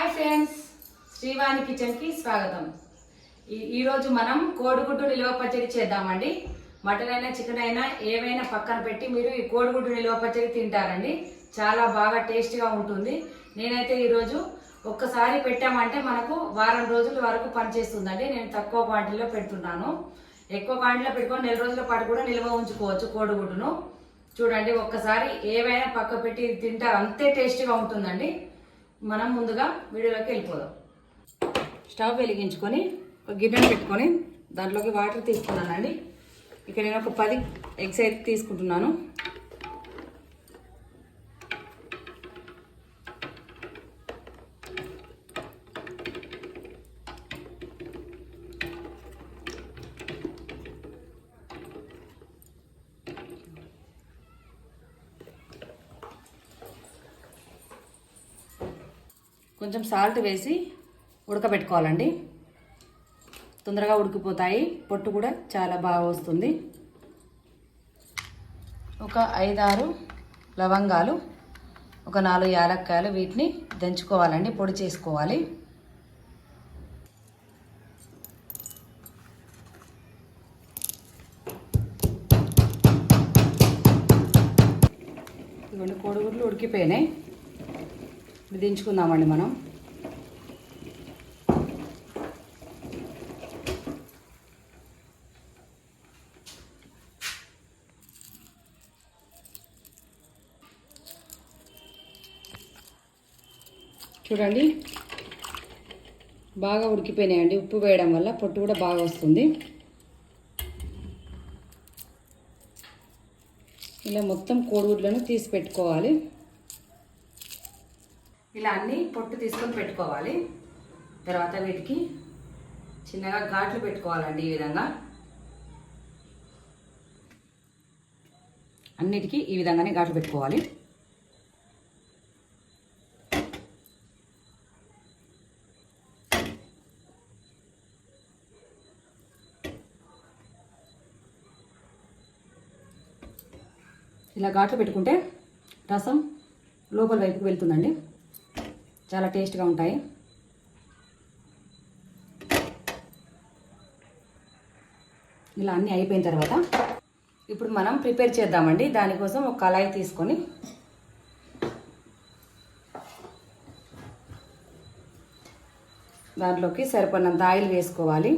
Hi friends, Srivani కిచెన్కి స్వాగతం. ఈరోజు మనం కోడిగుడ్డు నిల్వ పచ్చడి చేద్దామండి. మటన్ అయినా చికెన్ అయినా ఏవైనా పక్కన పెట్టి మీరు ఈ కోడిగుడ్డు నిల్వ పచ్చడి తింటారండి. చాలా బాగా టేస్ట్గా ఉంటుంది. నేనైతే ఈరోజు ఒక్కసారి పెట్టామంటే మనకు వారం రోజుల వరకు పనిచేస్తుందండి. నేను తక్కువ క్వాంటిటీలో పెడుతున్నాను. ఎక్కువ క్వాంటిటీలో పెట్టుకొని 4 రోజుల పాటు కూడా నిల్వ ఉంచుకోవచ్చు కోడిగుడ్డును. చూడండి, ఒక్కసారి ఏవైనా పక్క పెట్టి తింటారు, అంతే టేస్ట్గా ఉంటుందండి. మనం ముందుగా వీడియోలోకి వెళ్ళిపోదాం. స్టవ్ వెలిగించుకొని ఒక గిన్నెను పెట్టుకొని దాంట్లోకి వాటర్ తీసుకున్నానండి. ఇక్కడ నేను ఒక 10 ఎగ్స్ అయితే తీసుకుంటున్నాను. కొంచెం సాల్ట్ వేసి ఉడకబెట్టుకోవాలండి. తొందరగా ఉడికిపోతాయి, పొట్టు కూడా చాలా బాగా వస్తుంది. ఒక 5-6 లవంగాలు, ఒక 4 యాలక్కాయలు, వీటిని దంచుకోవాలండి, పొడి చేసుకోవాలి. ఇవన్నీ కోడిగుడ్లు ఉడికిపోయినాయి, దించుకుందామండి మనం. చూడండి, బాగా ఉడికిపోయినాయండి. ఉప్పు వేయడం వల్ల పొట్టు కూడా బాగా వస్తుంది. ఇలా మొత్తం కోడిగుడ్లను తీసి పెట్టుకోవాలి. ఇలా అన్నీ పొట్టు తీసుకొని పెట్టుకోవాలి. తర్వాత వీటికి చిన్నగా ఘాట్లు పెట్టుకోవాలండి. ఈ విధంగా అన్నిటికీ ఈ విధంగానే ఘాట్లు పెట్టుకోవాలి. ఇలా ఘాట్లు పెట్టుకుంటే రసం లోపల వైపుకి వెళ్తుందండి, చాలా టేస్ట్గా ఉంటాయి. ఇలా అన్నీ అయిపోయిన తర్వాత ఇప్పుడు మనం ప్రిపేర్ చేద్దామండి. దానికోసం ఒక కళాయి తీసుకొని దాంట్లోకి సరిపడినంత ఆయిల్ వేసుకోవాలి.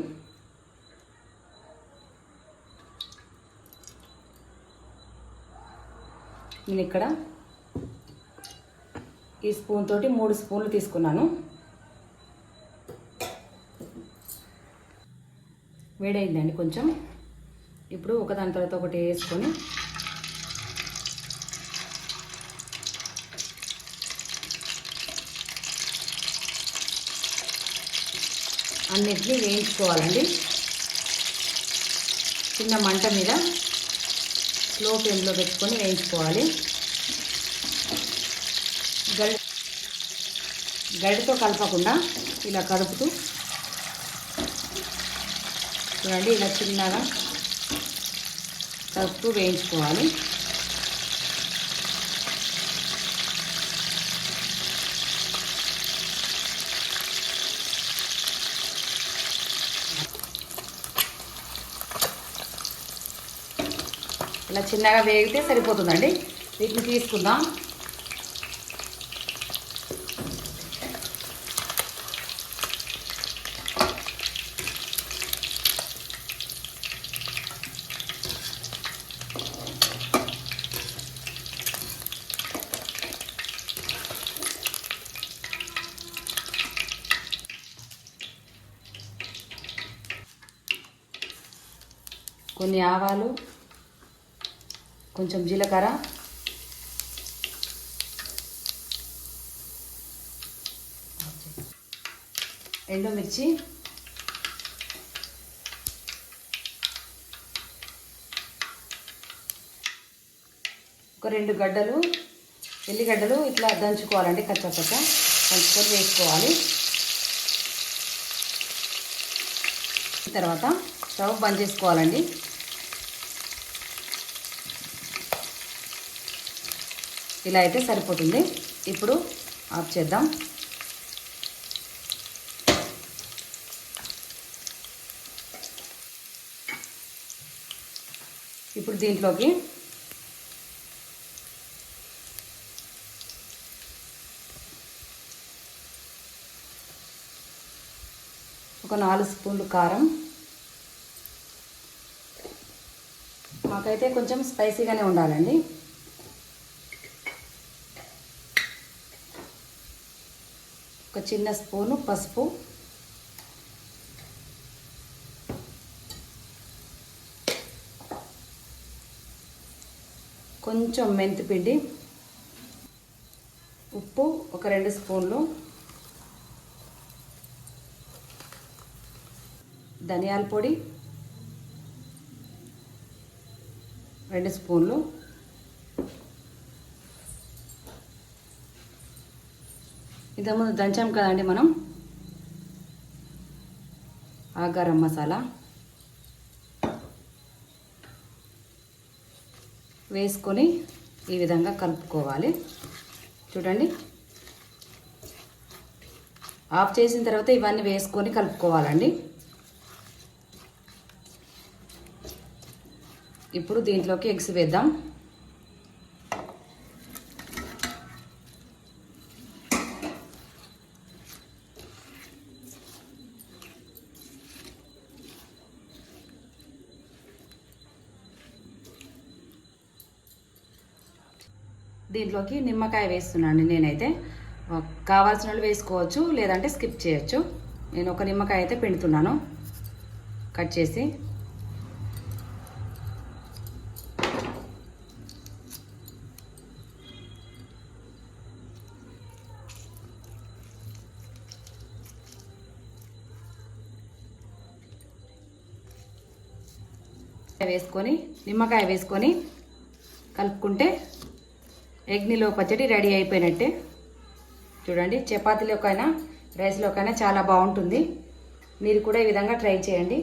నేను ఇక్కడ ఈ స్పూన్ తోటి 3 స్పూన్లు తీసుకున్నాను. వేడైందండి కొంచెం. ఇప్పుడు ఒకదాని తర్వాత ఒకటి వేసుకొని అన్నిటినీ వేయించుకోవాలండి. చిన్న మంట మీద స్లో ఫ్లేమ్లో పెట్టుకొని వేయించుకోవాలి. గడితో కలపకుండా ఇలా కలుపుతూ చూడండి, ఇలా చిన్నగా కలుపుతూ వేయించుకోవాలి. ఇలా చిన్నగా వేగితే సరిపోతుందండి. వీటిని తీసుకుందాం. కొన్ని ఆవాలు, కొంచెం జీలకర్ర, ఎండుమిర్చి, ఒక 2 ఎల్లిగడ్డలు ఇట్లా దంచుకోవాలండి. కచ్చపచ్చ దంచుకొని వేసుకోవాలి. తర్వాత స్టవ్ బంద్ చేసుకోవాలండి. ఇలా అయితే సరిపోతుంది. ఇప్పుడు ఆఫ్ చేద్దాం. ఇప్పుడు దీంట్లోకి ఒక 4 స్పూన్లు కారం. మాకైతే కొంచెం స్పైసీగానే ఉండాలండి. ఒక చిన్న స్పూను పసుపు, కొంచెం మెంతిపిండి, ఉప్పు ఒక 2 స్పూన్లు, ధనియాల పొడి 2 స్పూన్లు, ఇంతకుముందు దంచాం కదండి మనం ఆ గరం మసాలా వేసుకొని ఈ విధంగా కలుపుకోవాలి. చూడండి, ఆఫ్ చేసిన తర్వాత ఇవన్నీ వేసుకొని కలుపుకోవాలండి. ఇప్పుడు దీంట్లోకి ఎగ్స్ వేద్దాం. దీంట్లోకి నిమ్మకాయ వేస్తున్నాను నేనైతే. కావాల్సిన వాళ్ళు వేసుకోవచ్చు, లేదంటే స్కిప్ చేయొచ్చు. నేను ఒక నిమ్మకాయ అయితే పిండుతున్నాను కట్ చేసి. నిమ్మకాయ వేసుకొని కలుపుకుంటే ఎగ్ నిలువ పచ్చడి రెడీ అయిపోయినట్టే. చూడండి, చపాతీలోకైనా రైస్లోకైనా చాలా బాగుంటుంది. మీరు కూడా ఈ విధంగా ట్రై చేయండి.